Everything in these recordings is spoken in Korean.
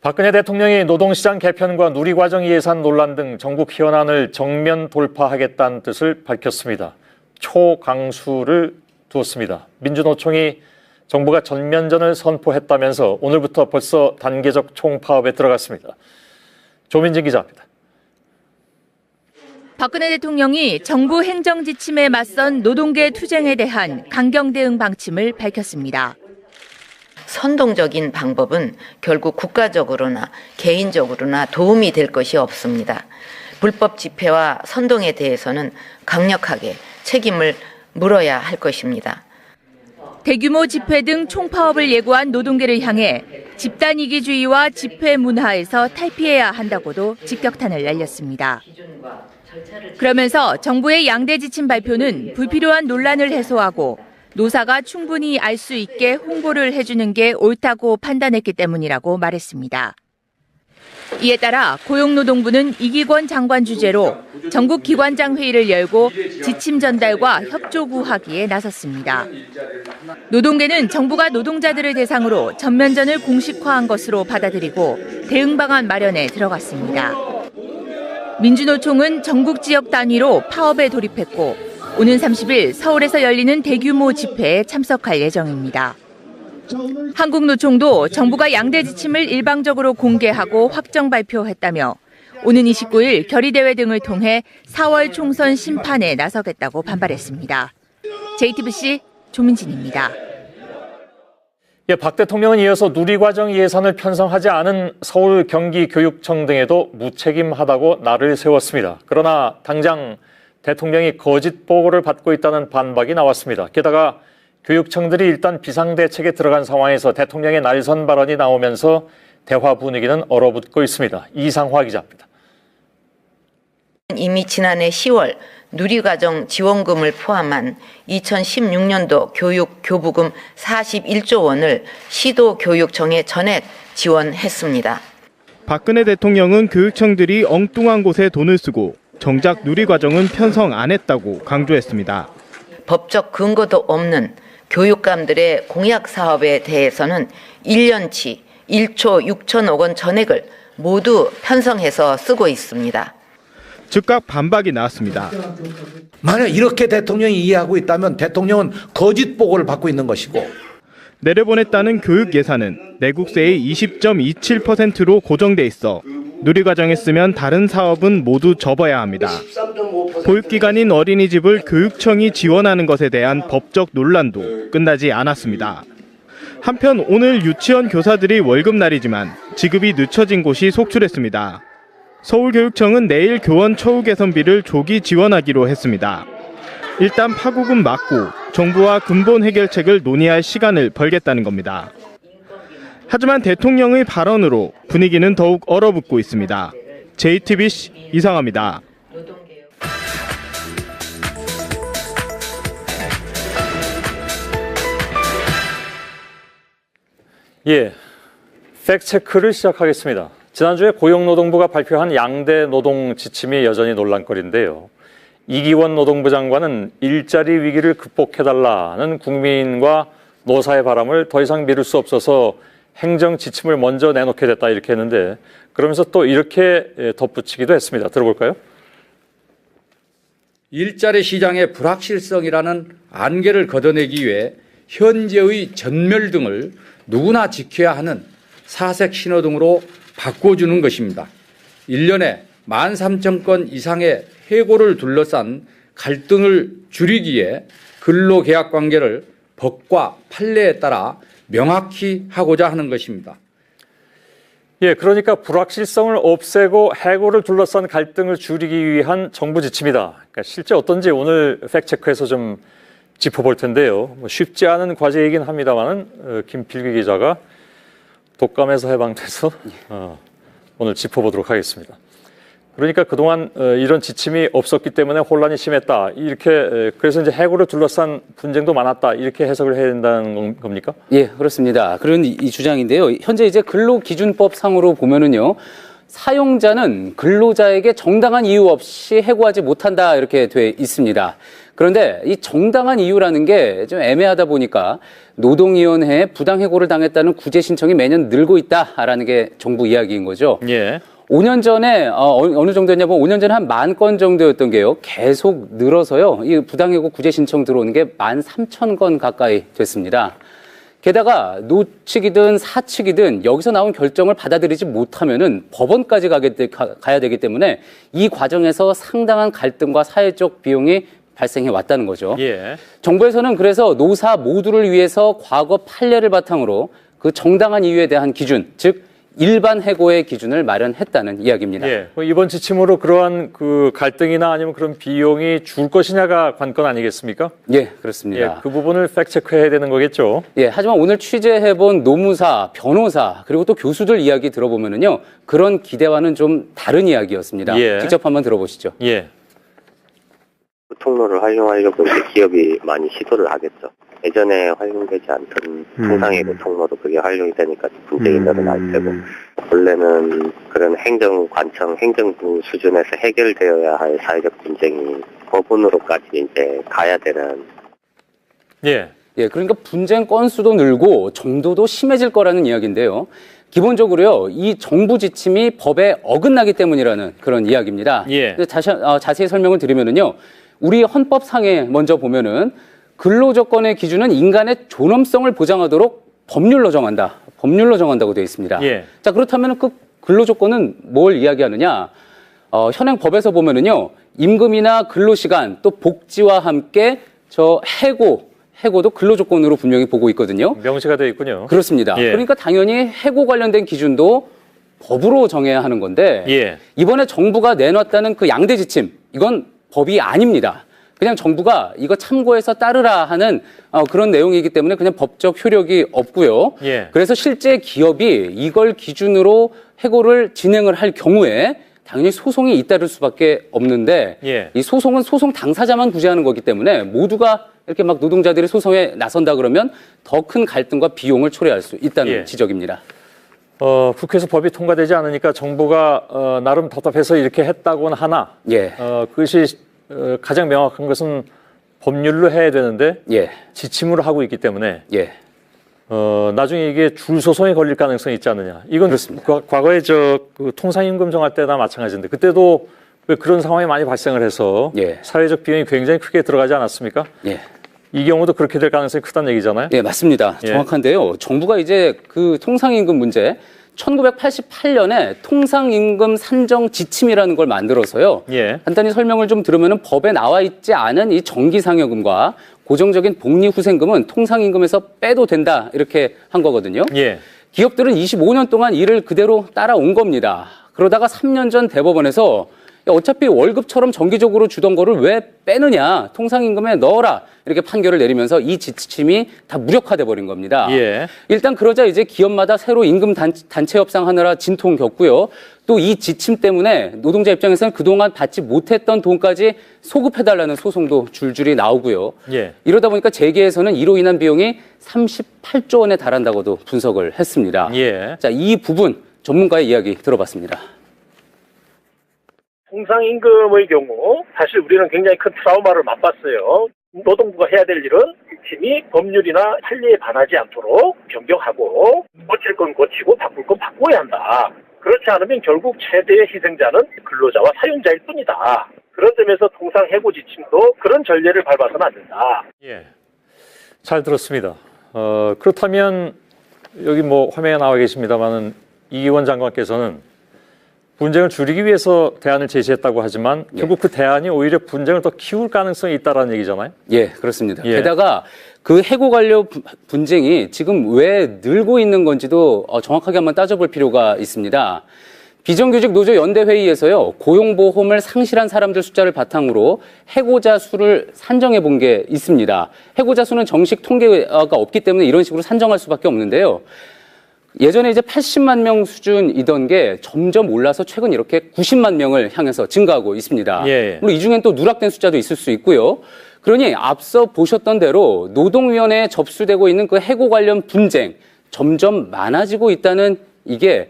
박근혜 대통령이 노동시장 개편과 누리과정 예산 논란 등 전국 현안을 정면 돌파하겠다는 뜻을 밝혔습니다. 초강수를 두었습니다. 민주노총이 정부가 전면전을 선포했다면서 오늘부터 벌써 단계적 총파업에 들어갔습니다. 조민진 기자입니다. 박근혜 대통령이 정부 행정 지침에 맞선 노동계 투쟁에 대한 강경 대응 방침을 밝혔습니다. 선동적인 방법은 결국 국가적으로나 개인적으로나 도움이 될 것이 없습니다. 불법 집회와 선동에 대해서는 강력하게 책임을 물어야 할 것입니다. 대규모 집회 등 총파업을 예고한 노동계를 향해 집단 이기주의와 집회 문화에서 탈피해야 한다고도 직격탄을 날렸습니다. 그러면서 정부의 양대 지침 발표는 불필요한 논란을 해소하고 노사가 충분히 알 수 있게 홍보를 해주는 게 옳다고 판단했기 때문이라고 말했습니다. 이에 따라 고용노동부는 이기권 장관 주재로 전국 기관장 회의를 열고 지침 전달과 협조 구하기에 나섰습니다. 노동계는 정부가 노동자들을 대상으로 전면전을 공식화한 것으로 받아들이고 대응 방안 마련에 들어갔습니다. 민주노총은 전국 지역 단위로 파업에 돌입했고 오는 30일 서울에서 열리는 대규모 집회에 참석할 예정입니다. 한국노총도 정부가 양대 지침을 일방적으로 공개하고 확정 발표했다며 오는 29일 결의대회 등을 통해 4월 총선 심판에 나서겠다고 반발했습니다. JTBC 조민진입니다. 박 대통령은 이어서 누리과정 예산을 편성하지 않은 서울 경기교육청 등에도 무책임하다고 날을 세웠습니다. 그러나 당장 대통령이 거짓 보고를 받고 있다는 반박이 나왔습니다. 게다가 교육청들이 일단 비상대책에 들어간 상황에서 대통령의 날선 발언이 나오면서 대화 분위기는 얼어붙고 있습니다. 이상화 기자입니다. 이미 지난해 10월 누리과정 지원금을 포함한 2016년도 교육교부금 41조 원을 시도교육청에 전액 지원했습니다. 박근혜 대통령은 교육청들이 엉뚱한 곳에 돈을 쓰고 정작 누리과정은 편성 안 했다고 강조했습니다. 법적 근거도 없는 교육감들의 공약 사업에 대해서는 1년치 1조 6천억 원 전액을 모두 편성해서 쓰고 있습니다. 즉각 반박이 나왔습니다. 만약 이렇게 대통령이 이해하고 있다면 대통령은 거짓 보고를 받고 있는 것이고 내려보냈다는 교육 예산은 내국세의 20.27%로 고정돼 있어 누리과정에 쓰면 다른 사업은 모두 접어야 합니다. 보육기관인 어린이집을 교육청이 지원하는 것에 대한 법적 논란도 끝나지 않았습니다. 한편 오늘 유치원 교사들이 월급날이지만 지급이 늦춰진 곳이 속출했습니다. 서울교육청은 내일 교원 처우 개선비를 조기 지원하기로 했습니다. 일단 파국은 막고 정부와 근본 해결책을 논의할 시간을 벌겠다는 겁니다. 하지만 대통령의 발언으로 분위기는 더욱 얼어붙고 있습니다. JTBC 이상화입니다. 팩트체크를 시작하겠습니다. 지난주에 고용노동부가 발표한 양대 노동 지침이 여전히 논란거리인데요. 이기원 노동부 장관은 일자리 위기를 극복해달라는 국민과 노사의 바람을 더 이상 미룰 수 없어서 행정 지침을 먼저 내놓게 됐다 이렇게 했는데 그러면서 또 이렇게 덧붙이기도 했습니다. 들어볼까요? 일자리 시장의 불확실성이라는 안개를 걷어내기 위해 현재의 전멸 등을 누구나 지켜야 하는 사색 신호등으로 바꿔주는 것입니다. 1년에 13,000건 이상의 해고를 둘러싼 갈등을 줄이기에 근로계약 관계를 법과 판례에 따라 명확히 하고자 하는 것입니다. 그러니까 불확실성을 없애고 해고를 둘러싼 갈등을 줄이기 위한 정부 지침이다. 그러니까 실제 어떤지 오늘 팩트체크에서 좀 짚어볼 텐데요. 쉽지 않은 과제이긴 합니다만은 김필기 기자가 독감에서 해방돼서 오늘 짚어보도록 하겠습니다. 그러니까 그동안 이런 지침이 없었기 때문에 혼란이 심했다. 이렇게 그래서 이제 해고를 둘러싼 분쟁도 많았다. 이렇게 해석을 해야 된다는 겁니까? 예, 그렇습니다. 그런 이 주장인데요. 현재 이제 근로기준법 상으로 보면은요. 사용자는 근로자에게 정당한 이유 없이 해고하지 못한다 이렇게 돼 있습니다. 그런데 이 정당한 이유라는 게 좀 애매하다 보니까 노동위원회에 부당해고를 당했다는 구제 신청이 매년 늘고 있다라는 게 정부 이야기인 거죠. 예. 5년 전에 어느 정도였냐면 5년 전에 한 10,000건 정도였던 게요. 계속 늘어서요. 이 부당해고 구제 신청 들어오는 게 13,000건 가까이 됐습니다. 게다가 노측이든 사측이든 여기서 나온 결정을 받아들이지 못하면은 법원까지 가야 되기 때문에 이 과정에서 상당한 갈등과 사회적 비용이 발생해 왔다는 거죠. 예. 정부에서는 그래서 노사 모두를 위해서 과거 판례를 바탕으로 그 정당한 이유에 대한 기준, 즉 일반 해고의 기준을 마련했다는 이야기입니다. 예. 이번 지침으로 그러한 그 갈등이나 아니면 그런 비용이 줄 것이냐가 관건 아니겠습니까? 예, 그렇습니다. 예, 그 부분을 팩트체크해야 되는 거겠죠. 예, 하지만 오늘 취재해본 노무사, 변호사, 그리고 또 교수들 이야기 들어보면은요, 그런 기대와는 좀 다른 이야기였습니다. 예. 직접 한번 들어보시죠. 예. 통로를 활용하려고 이제 기업이 많이 시도를 하겠죠. 예전에 활용되지 않던 통상예고 통로도 그게 활용이 되니까 분쟁이 늘어날 테고, 원래는 그런 행정관청, 행정부 수준에서 해결되어야 할 사회적 분쟁이 법원으로까지 이제 가야 되는. 예. 예, 그러니까 분쟁 건수도 늘고 정도도 심해질 거라는 이야기인데요. 기본적으로요, 이 정부 지침이 법에 어긋나기 때문이라는 그런 이야기입니다. 예. 자세히 설명을 드리면은요, 우리 헌법상에 먼저 보면은 근로조건의 기준은 인간의 존엄성을 보장하도록 법률로 정한다고 되어 있습니다. 예. 자, 그렇다면 그 근로조건은 뭘 이야기하느냐? 현행 법에서 보면은요, 임금이나 근로시간 또 복지와 함께 해고도 근로조건으로 분명히 보고 있거든요. 명시가 되어 있군요. 그렇습니다. 예. 그러니까 당연히 해고 관련된 기준도 법으로 정해야 하는 건데, 예. 이번에 정부가 내놨다는 그 양대 지침, 이건 법이 아닙니다. 그냥 정부가 이거 참고해서 따르라 하는 그런 내용이기 때문에 그냥 법적 효력이 없고요. 예. 그래서 실제 기업이 이걸 기준으로 해고를 진행을 할 경우에 당연히 소송이 잇따를 수밖에 없는데, 예. 이 소송은 소송 당사자만 구제하는 거기 때문에 모두가 이렇게 막 노동자들이 소송에 나선다 그러면 더 큰 갈등과 비용을 초래할 수 있다는 예. 지적입니다. 국회에서 법이 통과되지 않으니까 정부가 나름 답답해서 이렇게 했다고는 하나, 예. 그것이 가장 명확한 것은 법률로 해야 되는데 예. 지침으로 하고 있기 때문에 예. 나중에 이게 줄 소송에 걸릴 가능성이 있지 않느냐. 이건 그렇습니다. 과거에 그 통상임금 정할 때나 마찬가지인데 그때도 왜 그런 상황이 많이 발생을 해서 예. 사회적 비용이 굉장히 크게 들어가지 않았습니까? 예. 이 경우도 그렇게 될 가능성이 크다는 얘기잖아요. 예, 맞습니다. 예. 정확한데요. 정부가 이제 그 통상임금 문제 1988년에 통상임금 산정 지침이라는 걸 만들어서요. 예. 간단히 설명을 좀 들으면은 법에 나와 있지 않은 이 정기상여금과 고정적인 복리후생금은 통상임금에서 빼도 된다 이렇게 한 거거든요. 예. 기업들은 25년 동안 이를 그대로 따라온 겁니다. 그러다가 3년 전 대법원에서 어차피 월급처럼 정기적으로 주던 거를 왜 빼느냐, 통상임금에 넣어라 이렇게 판결을 내리면서 이 지침이 다 무력화돼 버린 겁니다. 예. 일단 그러자 이제 기업마다 새로 임금 단체 협상하느라 진통 겪고요. 또 이 지침 때문에 노동자 입장에서는 그동안 받지 못했던 돈까지 소급해달라는 소송도 줄줄이 나오고요. 예. 이러다 보니까 재계에서는 이로 인한 비용이 38조 원에 달한다고도 분석을 했습니다. 예. 자, 이 부분 전문가의 이야기 들어봤습니다. 통상임금의 경우 사실 우리는 굉장히 큰 트라우마를 맛봤어요. 노동부가 해야 될 일은 팀이 법률이나 판례에 반하지 않도록 변경하고 고칠 건 고치고 바꿀 건 바꿔야 한다. 그렇지 않으면 결국 최대의 희생자는 근로자와 사용자일 뿐이다. 그런 점에서 통상해고 지침도 그런 전례를 밟아서는 안 된다. 예. 잘 들었습니다. 그렇다면 여기 뭐 화면에 나와 계십니다만은 이기원 장관께서는 분쟁을 줄이기 위해서 대안을 제시했다고 하지만 결국 그 대안이 오히려 분쟁을 더 키울 가능성이 있다라는 얘기잖아요. 예, 그렇습니다. 예. 게다가 그 해고 관련 분쟁이 지금 왜 늘고 있는 건지도 정확하게 한번 따져볼 필요가 있습니다. 비정규직 노조 연대회의에서요, 고용보험을 상실한 사람들 숫자를 바탕으로 해고자 수를 산정해 본 게 있습니다. 해고자 수는 정식 통계가 없기 때문에 이런 식으로 산정할 수밖에 없는데요. 예전에 이제 80만 명 수준이던 게 점점 올라서 최근 이렇게 90만 명을 향해서 증가하고 있습니다. 예. 물론 이 중엔 또 누락된 숫자도 있을 수 있고요. 그러니 앞서 보셨던 대로 노동위원회에 접수되고 있는 그 해고 관련 분쟁 점점 많아지고 있다는 이게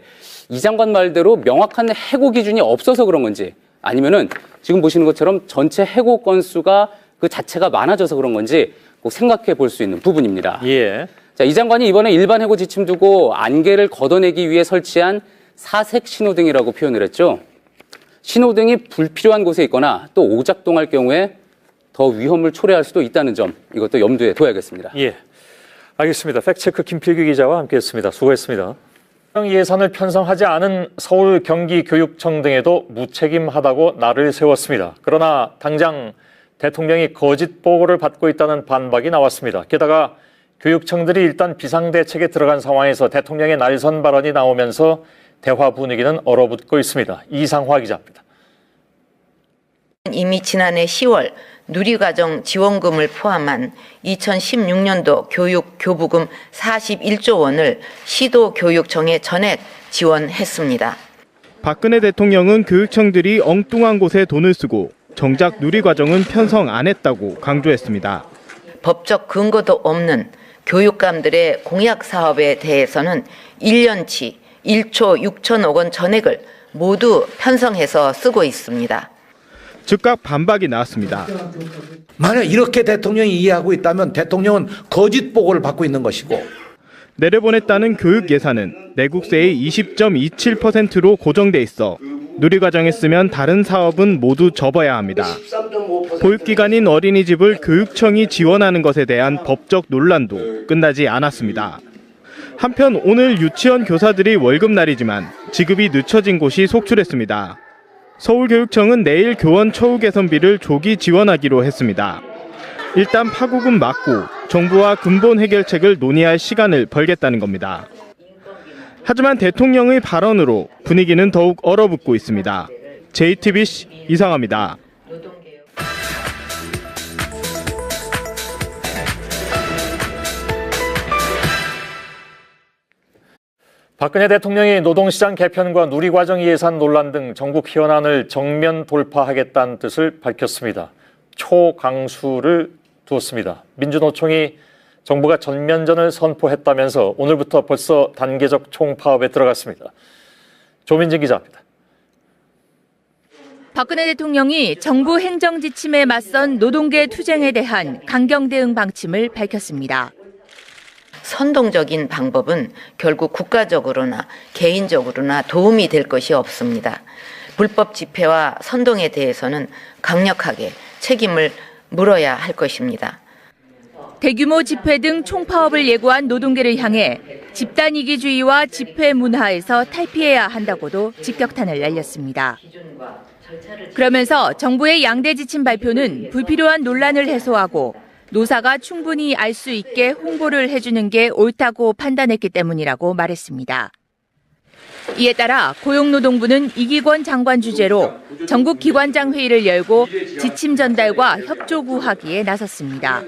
이 장관 말대로 명확한 해고 기준이 없어서 그런 건지 아니면은 지금 보시는 것처럼 전체 해고 건수가 그 자체가 많아져서 그런 건지 꼭 생각해 볼 수 있는 부분입니다. 예. 자, 이 장관이 이번에 일반 해고 지침 두고 안개를 걷어내기 위해 설치한 사색 신호등이라고 표현을 했죠. 신호등이 불필요한 곳에 있거나 또 오작동할 경우에 더 위험을 초래할 수도 있다는 점, 이것도 염두에 둬야겠습니다. 예. 알겠습니다. 팩트체크 김필규 기자와 함께했습니다. 수고했습니다. 예산을 편성하지 않은 서울 경기교육청 등에도 무책임하다고 날을 세웠습니다. 그러나 당장 대통령이 거짓 보고를 받고 있다는 반박이 나왔습니다. 게다가 교육청들이 일단 비상대책에 들어간 상황에서 대통령의 날선 발언이 나오면서 대화 분위기는 얼어붙고 있습니다. 이상화 기자입니다. 이미 지난해 10월 누리과정 지원금을 포함한 2016년도 교부금 41조 원을 시도교육청에 전액 지원했습니다. 박근혜 대통령은 교육청들이 엉뚱한 곳에 돈을 쓰고 정작 누리과정은 편성 안 했다고 강조했습니다. 법적 근거도 없는 교육감들의 공약 사업에 대해서는 1년치 1조 6천억 원 전액을 모두 편성해서 쓰고 있습니다. 즉각 반박이 나왔습니다. 만약 이렇게 대통령이 이해하고 있다면 대통령은 거짓 보고를 받고 있는 것이고 내려보냈다는 교육 예산은 내국세의 20.27%로 고정돼 있어 누리과정에 쓰면 다른 사업은 모두 접어야 합니다. 보육기관인 어린이집을 교육청이 지원하는 것에 대한 법적 논란도 끝나지 않았습니다. 한편 오늘 유치원 교사들이 월급날이지만 지급이 늦춰진 곳이 속출했습니다. 서울교육청은 내일 교원 처우 개선비를 조기 지원하기로 했습니다. 일단 파고금 막고 정부와 근본 해결책을 논의할 시간을 벌겠다는 겁니다. 하지만 대통령의 발언으로 분위기는 더욱 얼어붙고 있습니다. JTBC 이상화입니다. 박근혜 대통령이 노동시장 개편과 누리과정 예산 논란 등 전국 현안을 정면 돌파하겠다는 뜻을 밝혔습니다. 초강수를 두었습니다. 민주노총이 정부가 전면전을 선포했다면서 오늘부터 벌써 단계적 총파업에 들어갔습니다. 조민진 기자입니다. 박근혜 대통령이 정부 행정 지침에 맞선 노동계 투쟁에 대한 강경 대응 방침을 밝혔습니다. 선동적인 방법은 결국 국가적으로나 개인적으로나 도움이 될 것이 없습니다. 불법 집회와 선동에 대해서는 강력하게 책임을 물어야 할 것입니다. 대규모 집회 등 총파업을 예고한 노동계를 향해 집단 이기주의와 집회 문화에서 탈피해야 한다고도 직격탄을 날렸습니다. 그러면서 정부의 양대 지침 발표는 불필요한 논란을 해소하고 노사가 충분히 알 수 있게 홍보를 해주는 게 옳다고 판단했기 때문이라고 말했습니다. 이에 따라 고용노동부는 이기권 장관 주재로 전국 기관장 회의를 열고 지침 전달과 협조 구하기에 나섰습니다.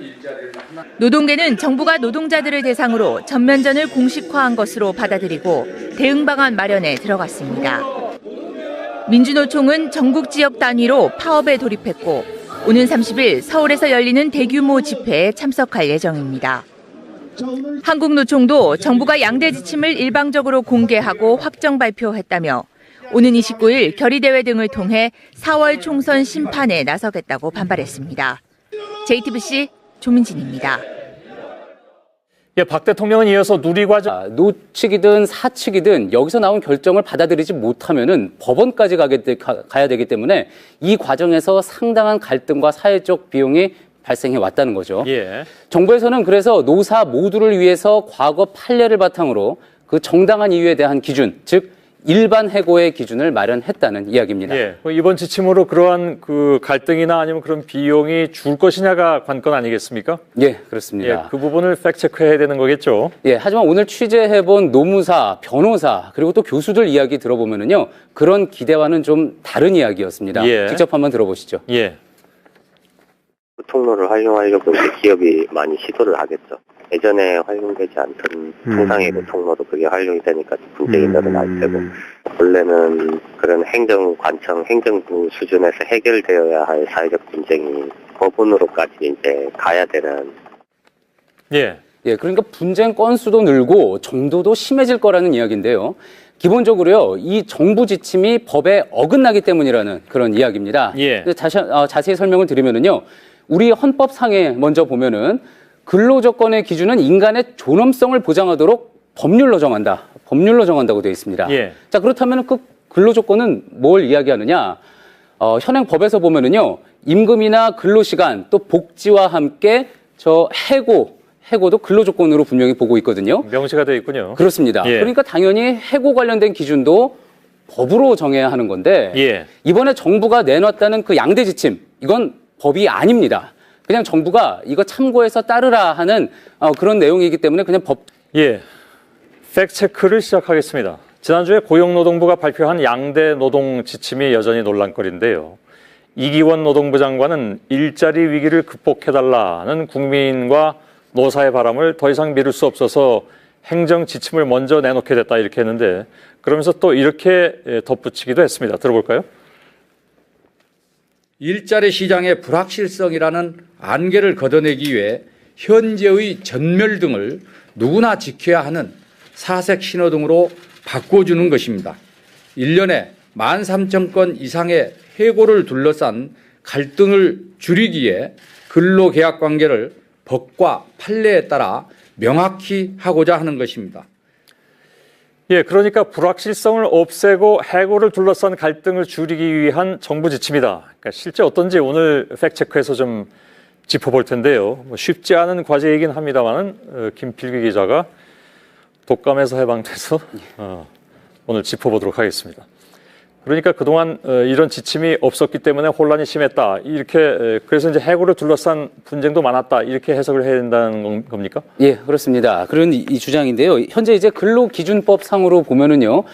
노동계는 정부가 노동자들을 대상으로 전면전을 공식화한 것으로 받아들이고 대응 방안 마련에 들어갔습니다. 민주노총은 전국 지역 단위로 파업에 돌입했고 오는 30일 서울에서 열리는 대규모 집회에 참석할 예정입니다. 한국노총도 정부가 양대 지침을 일방적으로 공개하고 확정 발표했다며 오는 29일 결의대회 등을 통해 4월 총선 심판에 나서겠다고 반발했습니다. JTBC 조민진입니다. 예, 박 대통령은 이어서 누리과정 노측이든 사측이든 여기서 나온 결정을 받아들이지 못하면은 법원까지 가야 되기 때문에 이 과정에서 상당한 갈등과 사회적 비용이 발생해 왔다는 거죠. 예. 정부에서는 그래서 노사 모두를 위해서 과거 판례를 바탕으로 그 정당한 이유에 대한 기준, 즉 일반 해고의 기준을 마련했다는 이야기입니다. 예. 이번 지침으로 그러한 그 갈등이나 아니면 그런 비용이 줄 것이냐가 관건 아니겠습니까? 예, 그렇습니다. 예, 그 부분을 팩트체크해야 되는 거겠죠. 예, 하지만 오늘 취재해본 노무사, 변호사, 그리고 또 교수들 이야기 들어보면은요, 그런 기대와는 좀 다른 이야기였습니다. 예. 직접 한번 들어보시죠. 예. 통로를 활용하려고 이제 기업이 많이 시도를 하겠죠. 예전에 활용되지 않던 통상외고 통로도 그게 활용이 되니까 분쟁이 늘어날 테고, 원래는 그런 행정관청, 행정부 수준에서 해결되어야 할 사회적 분쟁이 법원으로까지 이제 가야 되는. 예. 예, 그러니까 분쟁 건수도 늘고 정도도 심해질 거라는 이야기인데요. 기본적으로요, 이 정부 지침이 법에 어긋나기 때문이라는 그런 이야기입니다. 예. 자세히 설명을 드리면은요, 우리 헌법상에 먼저 보면은 근로조건의 기준은 인간의 존엄성을 보장하도록 법률로 정한다고 되어 있습니다. 예. 자, 그렇다면 그 근로조건은 뭘 이야기하느냐? 현행 법에서 보면은요, 임금이나 근로시간 또 복지와 함께 해고도 근로조건으로 분명히 보고 있거든요. 명시가 되어 있군요. 그렇습니다. 예. 그러니까 당연히 해고 관련된 기준도 법으로 정해야 하는 건데 예. 이번에 정부가 내놨다는 그 양대 지침, 이건 법이 아닙니다. 그냥 정부가 이거 참고해서 따르라 하는 그런 내용이기 때문에 그냥 법. 예. 팩트체크를 시작하겠습니다. 지난주에 고용노동부가 발표한 양대 노동 지침이 여전히 논란거리인데요. 이기원 노동부 장관은 일자리 위기를 극복해달라는 국민과 노사의 바람을 더 이상 미룰 수 없어서 행정 지침을 먼저 내놓게 됐다 이렇게 했는데, 그러면서 또 이렇게 덧붙이기도 했습니다. 들어볼까요? 일자리 시장의 불확실성이라는 안개를 걷어내기 위해 현재의 전멸 등을 누구나 지켜야 하는 사색 신호등으로 바꿔주는 것입니다. 1년에 13,000건 이상의 해고를 둘러싼 갈등을 줄이기에 근로계약 관계를 법과 판례에 따라 명확히 하고자 하는 것입니다. 예, 그러니까 불확실성을 없애고 해고를 둘러싼 갈등을 줄이기 위한 정부 지침이다. 그러니까 실제 어떤지 오늘 팩트체크에서 좀 짚어볼 텐데요. 쉽지 않은 과제이긴 합니다만은 김필기 기자가 독감에서 해방돼서 오늘 짚어보도록 하겠습니다. 그러니까 그동안 이런 지침이 없었기 때문에 혼란이 심했다. 이렇게 그래서 이제 해고를 둘러싼 분쟁도 많았다. 이렇게 해석을 해야 된다는 겁니까? 예, 그렇습니다. 그런 이 주장인데요. 현재 이제 근로기준법상으로 보면은요,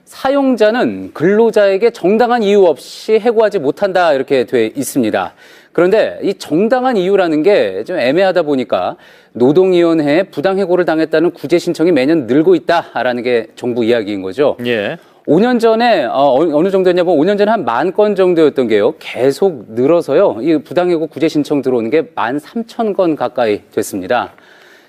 사용자는 근로자에게 정당한 이유 없이 해고하지 못한다 이렇게 돼 있습니다. 그런데 이 정당한 이유라는 게 좀 애매하다 보니까 노동위원회에 부당해고를 당했다는 구제 신청이 매년 늘고 있다라는 게 정부 이야기인 거죠. 예. 5년 전에 어느 정도였냐면 5년 전에 한 10,000건 정도였던 게요. 계속 늘어서요. 이 부당해고 구제 신청 들어오는 게 13,000건 가까이 됐습니다.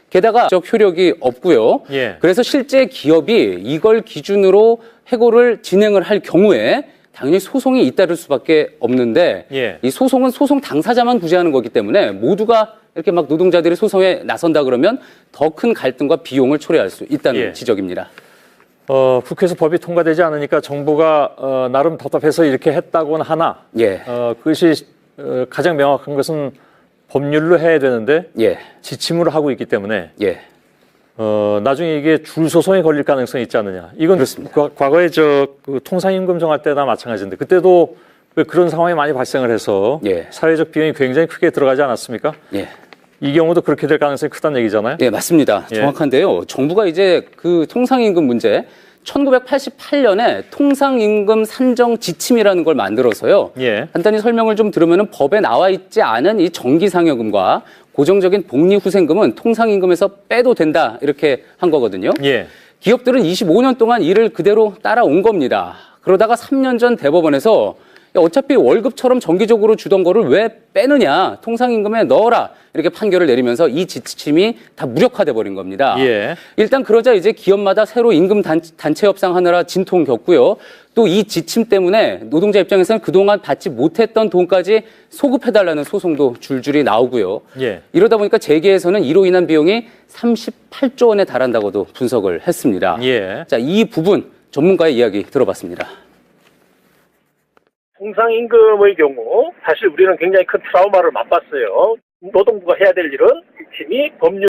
게다가 효력이 없고요. 예. 그래서 실제 기업이 이걸 기준으로 해고를 진행을 할 경우에 당연히 소송이 잇따를 수밖에 없는데 예. 이 소송은 소송 당사자만 구제하는 거기 때문에 모두가 이렇게 막 노동자들이 소송에 나선다 그러면 더 큰 갈등과 비용을 초래할 수 있다는 예. 지적입니다. 국회에서 법이 통과되지 않으니까 정부가 나름 답답해서 이렇게 했다고는 하나, 예. 그것이 가장 명확한 것은 법률로 해야 되는데 예. 지침으로 하고 있기 때문에 예. 나중에 이게 줄 소송에 걸릴 가능성이 있지 않느냐. 이건 그렇습니다. 과거에 그 통상임금 정할 때나 마찬가지인데 그때도 왜 그런 상황이 많이 발생을 해서 예. 사회적 비용이 굉장히 크게 들어가지 않았습니까? 예. 이 경우도 그렇게 될 가능성이 크다는 얘기잖아요. 예, 맞습니다. 예. 정확한데요. 정부가 이제 그 통상임금 문제 1988년에 통상임금 산정 지침이라는 걸 만들어서요. 예. 간단히 설명을 좀 들으면은 법에 나와 있지 않은 이 정기상여금과 고정적인 복리후생금은 통상임금에서 빼도 된다 이렇게 한 거거든요. 예. 기업들은 25년 동안 이를 그대로 따라온 겁니다. 그러다가 3년 전 대법원에서 어차피 월급처럼 정기적으로 주던 거를 왜 빼느냐, 통상임금에 넣어라 이렇게 판결을 내리면서 이 지침이 다 무력화돼 버린 겁니다. 예. 일단 그러자 이제 기업마다 새로 임금 단체 협상하느라 진통 겪고요. 또 이 지침 때문에 노동자 입장에서는 그동안 받지 못했던 돈까지 소급해달라는 소송도 줄줄이 나오고요. 예. 이러다 보니까 재계에서는 이로 인한 비용이 38조 원에 달한다고도 분석을 했습니다. 예. 자, 이 부분 전문가의 이야기 들어봤습니다. 통상임금의 경우 사실 우리는 굉장히 큰 트라우마를 맛봤어요. 노동부가 해야 될 일은 지침이 법률